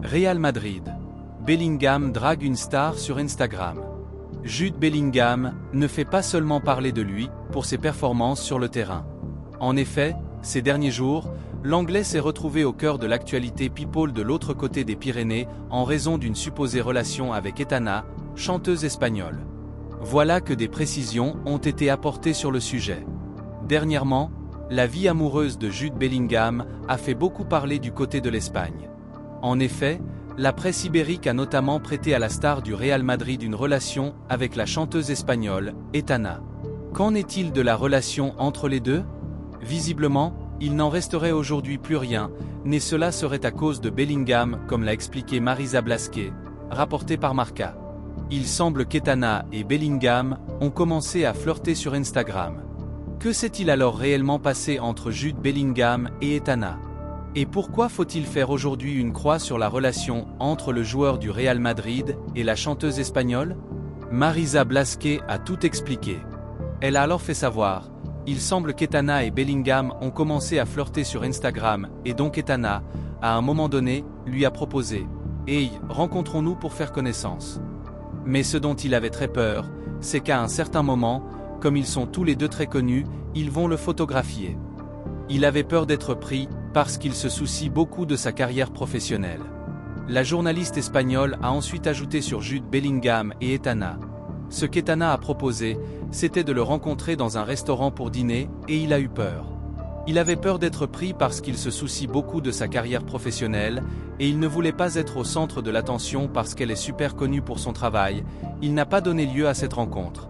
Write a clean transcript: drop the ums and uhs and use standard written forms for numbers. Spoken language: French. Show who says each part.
Speaker 1: Real Madrid. Bellingham drague une star sur Instagram. Jude Bellingham ne fait pas seulement parler de lui pour ses performances sur le terrain. En effet, ces derniers jours, l'Anglais s'est retrouvé au cœur de l'actualité people de l'autre côté des Pyrénées en raison d'une supposée relation avec Aitana, chanteuse espagnole. Voilà que des précisions ont été apportées sur le sujet. Dernièrement, la vie amoureuse de Jude Bellingham a fait beaucoup parler du côté de l'Espagne. En effet, la presse ibérique a notamment prêté à la star du Real Madrid une relation avec la chanteuse espagnole, Aitana. Qu'en est-il de la relation entre les deux ? Visiblement, il n'en resterait aujourd'hui plus rien, mais cela serait à cause de Bellingham, comme l'a expliqué Marisa Blasquez, rapporté par Marca. Il semble qu'Aitana et Bellingham ont commencé à flirter sur Instagram. Que s'est-il alors réellement passé entre Jude Bellingham et Aitana ? Et pourquoi faut-il faire aujourd'hui une croix sur la relation entre le joueur du Real Madrid et la chanteuse espagnole ? Marisa Blasquez a tout expliqué. Elle a alors fait savoir: il semble qu'Aitana et Bellingham ont commencé à flirter sur Instagram, et donc Aitana, à un moment donné, lui a proposé: hey, rencontrons-nous pour faire connaissance. Mais ce dont il avait très peur, c'est qu'à un certain moment, comme ils sont tous les deux très connus, ils vont le photographier. Il avait peur d'être pris, parce qu'il se soucie beaucoup de sa carrière professionnelle. La journaliste espagnole a ensuite ajouté sur Jude Bellingham et Aitana. Ce qu'Aitana a proposé, c'était de le rencontrer dans un restaurant pour dîner, et il a eu peur. Il avait peur d'être pris parce qu'il se soucie beaucoup de sa carrière professionnelle, et il ne voulait pas être au centre de l'attention parce qu'elle est super connue pour son travail. Il n'a pas donné lieu à cette rencontre.